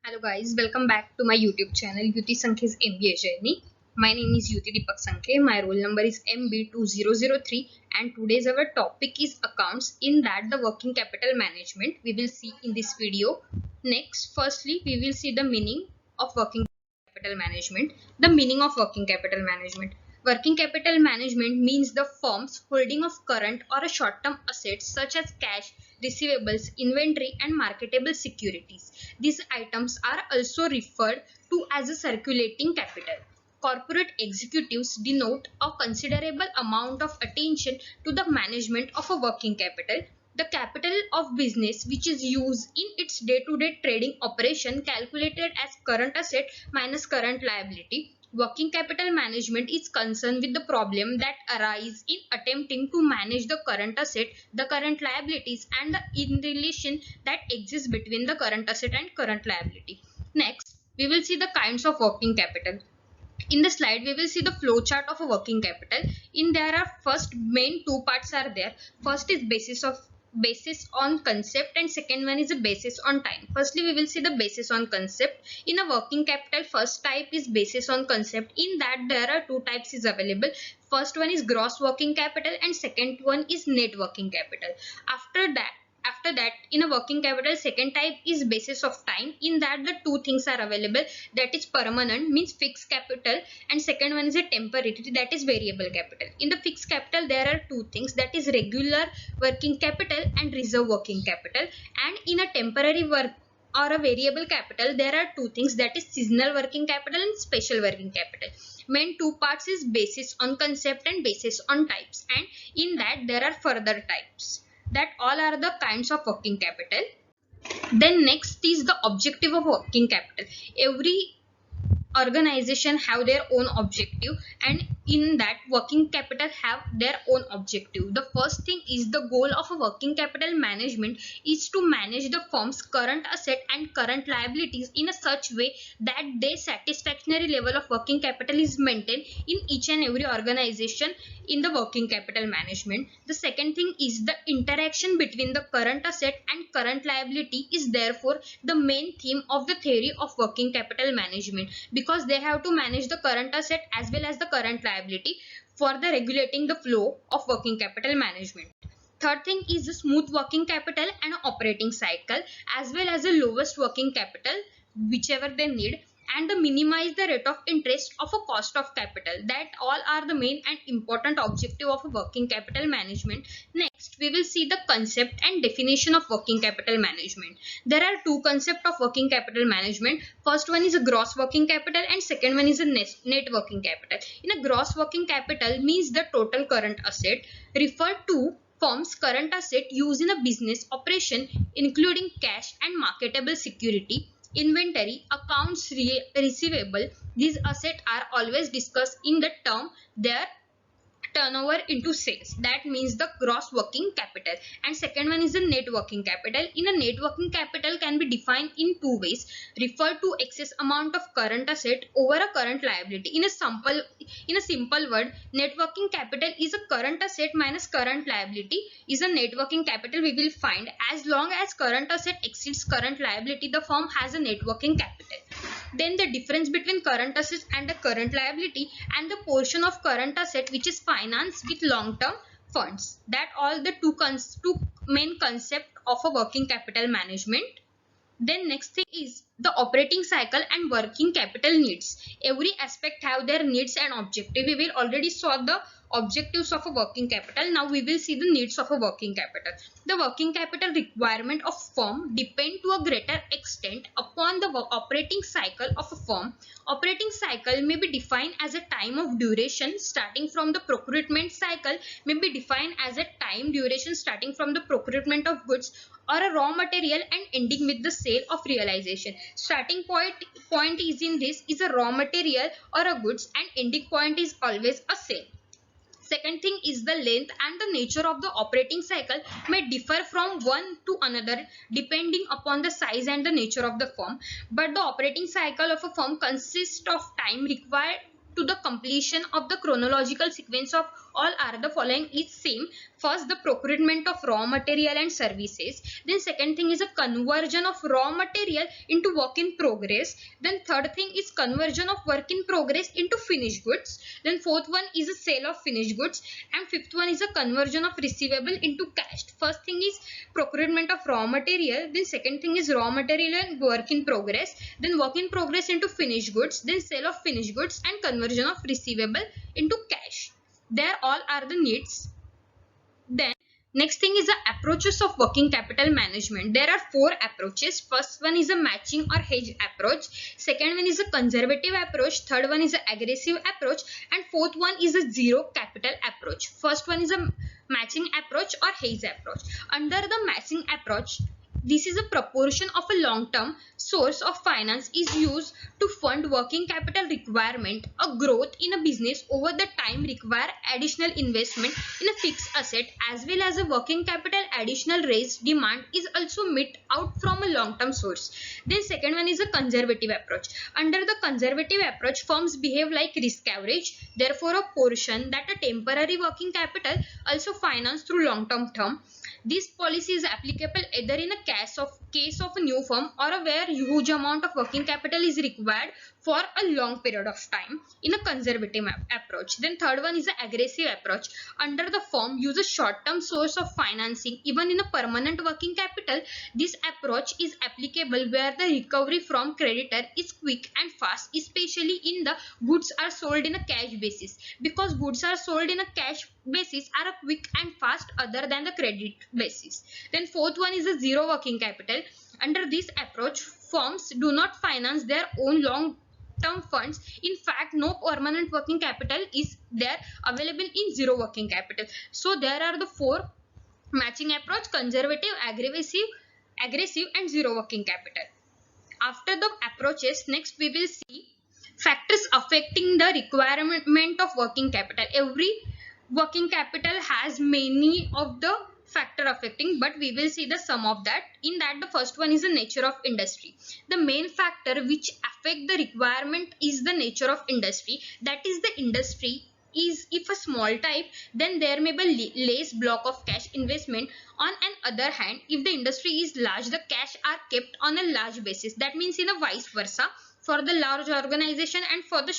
Hello guys, welcome back to my YouTube channel Yuti Sankhe's MBA journey. My name is Yuti Deepak Sankhe. My roll number is MB2003 and today's our topic is accounts, in that the working capital management we will see in this video. Next, firstly we will see the meaning of working capital management. The meaning of working capital management. Working capital management means the firm's holding of current or a short-term assets such as cash, receivables, inventory and marketable securities. These items are also referred to as a circulating capital. Corporate executives denote a considerable amount of attention to the management of a working capital. The capital of business which is used in its day-to-day trading operation, calculated as current asset minus current liability. Working capital management is concerned with the problem that arise in attempting to manage the current asset, the current liabilities and the in relation that exists between the current asset and current liability. Next, we will see the kinds of working capital. In the slide we will see the flow chart of a working capital. In there are first main two parts are there. First is basis on concept and second one is a basis on time. Firstly we will see the basis on concept. In a working capital, first type is basis on concept. In that there are two types is available. First one is gross working capital and second one is net working capital. After that in a working capital, second type is basis of time. In that the two things are available, that is permanent means fixed capital and second one is a temporary, that is variable capital. In the fixed capital there are two things, that is regular working capital and reserve working capital. And in a temporary work or a variable capital there are two things, that is seasonal working capital and special working capital. Main two parts is basis on concept and basis on types, and in that there are further types. That all are the kinds of working capital. Then next is the objective of working capital. Every organization have their own objective, and in that working capital have their own objective. The first thing is the goal of a working capital management is to manage the firm's current asset and current liabilities in a such way that their satisfactory level of working capital is maintained in each and every organization in the working capital management. The second thing is the interaction between the current asset and current liability is therefore the main theme of the theory of working capital management, because they have to manage the current asset as well as the current liability for the regulating the flow of working capital management. Third thing is the smooth working capital and operating cycle, as well as the lowest working capital whichever they need, and the minimize the rate of interest of a cost of capital. That all are the main and important objective of a working capital management. Next we will see the concept and definition of working capital management. There are two concepts of working capital management. First one is a gross working capital and second one is a net working capital. In a gross working capital means the total current asset referred to firm's current asset used in a business operation, including cash and marketable security, inventory, accounts receivable. These assets are always discussed in the term their turnover into sales. That means the gross working capital. And second one is the net working capital. In a net working capital can be defined in two ways. Refer to excess amount of current asset over a current liability. In a simple word, net working capital is a current asset minus current liability is a net working capital. We will find as long as current asset exceeds current liability, the firm has a net working capital. Then the difference between current assets and the current liability, and the portion of current asset which is financed with long-term funds. That all the two main concept of a working capital management. Then next thing is the operating cycle and working capital needs. Every aspect have their needs and objective. We will already saw the objectives of a working capital. Now we will see the needs of a working capital. The working capital requirement of firm depend to a greater extent upon the operating cycle of a firm. Operating cycle may be defined as a time of duration starting from the procurement cycle, may be defined as a time duration starting from the procurement of goods or a raw material and ending with the sale of realization. Starting point is in this is a raw material or a goods, and ending point is always a sale. Second thing is the length and the nature of the operating cycle may differ from one to another depending upon the size and the nature of the firm. But the operating cycle of a firm consists of time required to the completion of the chronological sequence of all are the following is same. First, the procurement of raw material and services. Then second thing is a conversion of raw material into work in progress. Then third thing is conversion of work in progress into finished goods. Then fourth one is a sale of finished goods, and fifth one is a conversion of receivable into cash. First thing is procurement of raw material, then second thing is raw material and work in progress, then work in progress into finished goods, then sale of finished goods, and conversion of receivable into cash. There all are the needs. Then next thing is the approaches of working capital management. There are four approaches. First one is a matching or hedge approach. Second one is a conservative approach. Third one is an aggressive approach. And fourth one is a zero capital approach. First one is a matching approach or hedge approach. Under the matching approach, this is a proportion of a long-term source of finance is used to fund working capital requirement. A growth in a business over the time require additional investment in a fixed asset, as well as a working capital additional raised demand is also met out from a long-term source. Then second one is a conservative approach. Under the conservative approach, firms behave like risk average. Therefore, a portion that a temporary working capital also financed through long-term term. This policy is applicable either in a case of a new firm or where huge amount of working capital is required for a long period of time in a conservative approach. Then third one is an aggressive approach. Under the firm use a short-term source of financing even in a permanent working capital. This approach is applicable where the recovery from creditor is quick and fast, especially in the goods are sold in a cash basis, because goods are sold in a cash basis are a quick and fast other than the credit basis. Then fourth one is a zero working capital. Under this approach, firms do not finance their own long-term funds. In fact, no permanent working capital is there available in zero working capital. So there are the four matching approach: conservative, aggressive and zero working capital. After the approaches, next we will see factors affecting the requirement of working capital. Every working capital has many of the factor affecting, but we will see the sum of that. In that, the first one is the nature of industry. The main factor which affect the requirement is the nature of industry. That is, the industry is if a small type, then there may be less block of cash investment. On an other hand, if the industry is large, the cash are kept on a large basis. That means in a vice versa for the large organization and for the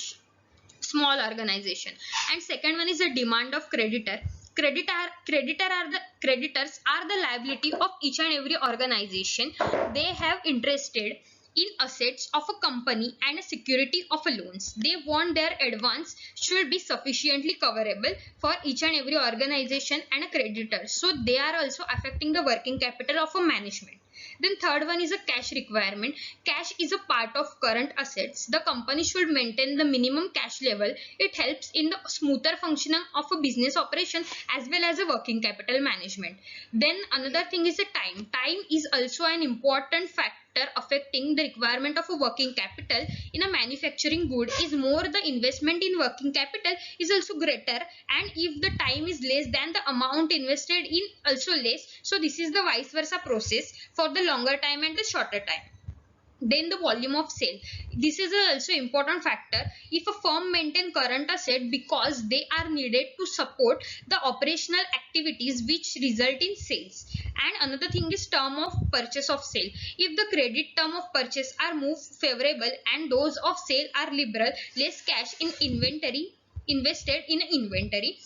small organization. And second one is the demand of creditor. Creditors are the liability of each and every organization. They have interested in assets of a company and a security of a loans. They want their advance should be sufficiently coverable for each and every organization and a creditor. So they are also affecting the working capital of a management. Then third one is a cash requirement. Cash is a part of current assets. The company should maintain the minimum cash level. It helps in the smoother functioning of a business operation as well as a working capital management. Then another thing is a time. Time is also an important factor affecting the requirement of a working capital. In a manufacturing good is more, the investment in working capital is also greater, and if the time is less, than the amount invested in also less. So this is the vice versa process for the longer time and the shorter time. Then the volume of sale. This is also important factor. If a firm maintain current asset because they are needed to support the operational activities which result in sales. And another thing is term of purchase of sale. If the credit term of purchase are more favorable and those of sale are liberal, less cash in inventory invested in inventory.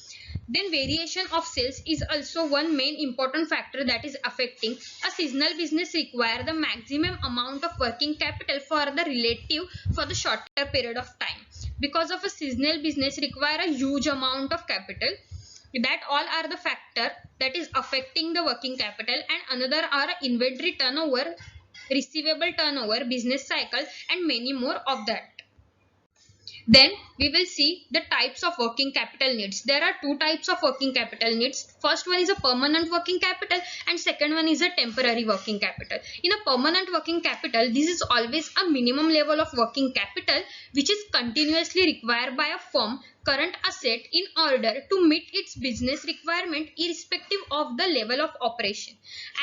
Then variation of sales is also one main important factor that is affecting. A seasonal business require the maximum amount of working capital for the shorter period of time. Because of a seasonal business require a huge amount of capital. That all are the factor that is affecting the working capital. And another are inventory turnover, receivable turnover, business cycle, and many more of that. Then we will see the types of working capital needs. There are two types of working capital needs. First one is a permanent working capital and second one is a temporary working capital. In a permanent working capital, this is always a minimum level of working capital which is continuously required by a firm current asset in order to meet its business requirement irrespective of the level of operation.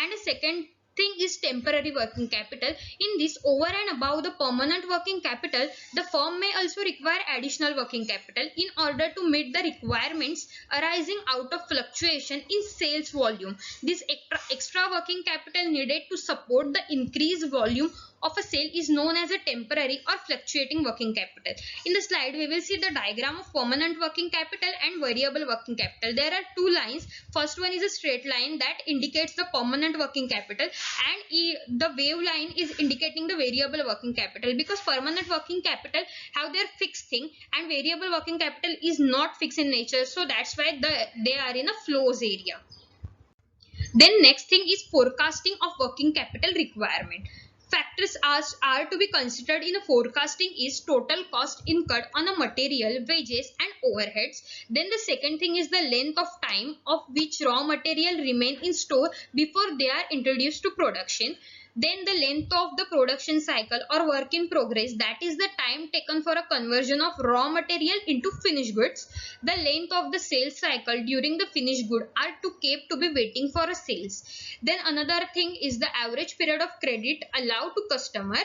And a second thing is temporary working capital. In this, over and above the permanent working capital, the firm may also require additional working capital in order to meet the requirements arising out of fluctuation in sales volume. This extra working capital needed to support the increased volume of a sale is known as a temporary or fluctuating working capital. In the slide, we will see the diagram of permanent working capital and variable working capital. There are two lines. First one is a straight line that indicates the permanent working capital, and the wave line is indicating the variable working capital, because permanent working capital have their fixed thing and variable working capital is not fixed in nature, so that's why they are in a flows area. Then next thing is forecasting of working capital requirement. Factors are to be considered in a forecasting is total cost incurred on a material, wages and overheads. Then the second thing is the length of time of which raw material remain in store before they are introduced to production. Then the length of the production cycle or work in progress, that is the time taken for a conversion of raw material into finished goods. The length of the sales cycle during the finished good are to keep to be waiting for a sales. Then another thing is the average period of credit allowed to customer,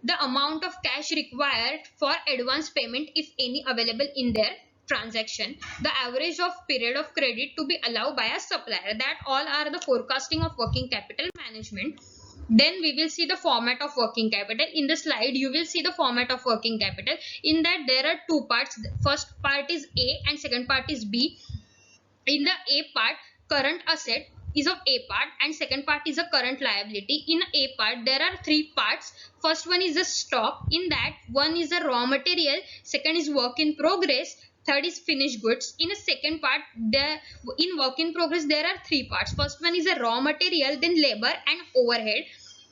the amount of cash required for advance payment if any available in their transaction, the average of period of credit to be allowed by a supplier. That all are the forecasting of working capital management. Then we will see the format of working capital. In the slide, you will see the format of working capital. In that, there are two parts. First part is A and second part is B. In the A part, current asset is of A part and second part is a current liability. In A part, there are three parts. First one is the stock. In that, one is the raw material, second is work in progress, third is finished goods. In a second part, in work in progress, there are three parts. First one is a raw material, then labor and overhead.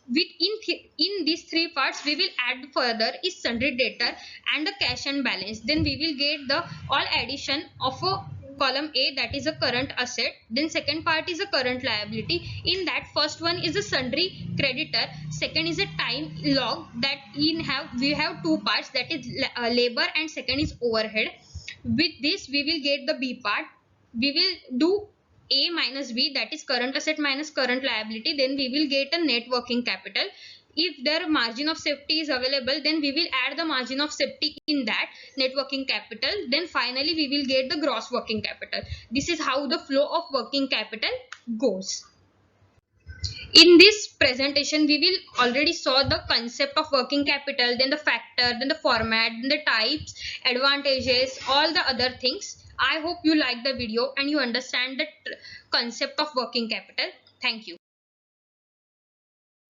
In these three parts, we will add further is sundry debtor and the cash and balance. Then we will get the all addition of a column A, that is a current asset. Then second part is a current liability. In that, first one is a sundry creditor, second is a time log. That we have two parts, that is labor and second is overhead. With this, we will get the B part. We will do A minus B, that is current asset minus current liability. Then we will get a net working capital. If their margin of safety is available, then we will add the margin of safety in that net working capital. Then finally, we will get the gross working capital. This is how the flow of working capital goes. In this presentation, we will already saw the concept of working capital, then the factor, then the format, then the types, advantages, all the other things. I hope you like the video and you understand the concept of working capital. Thank you.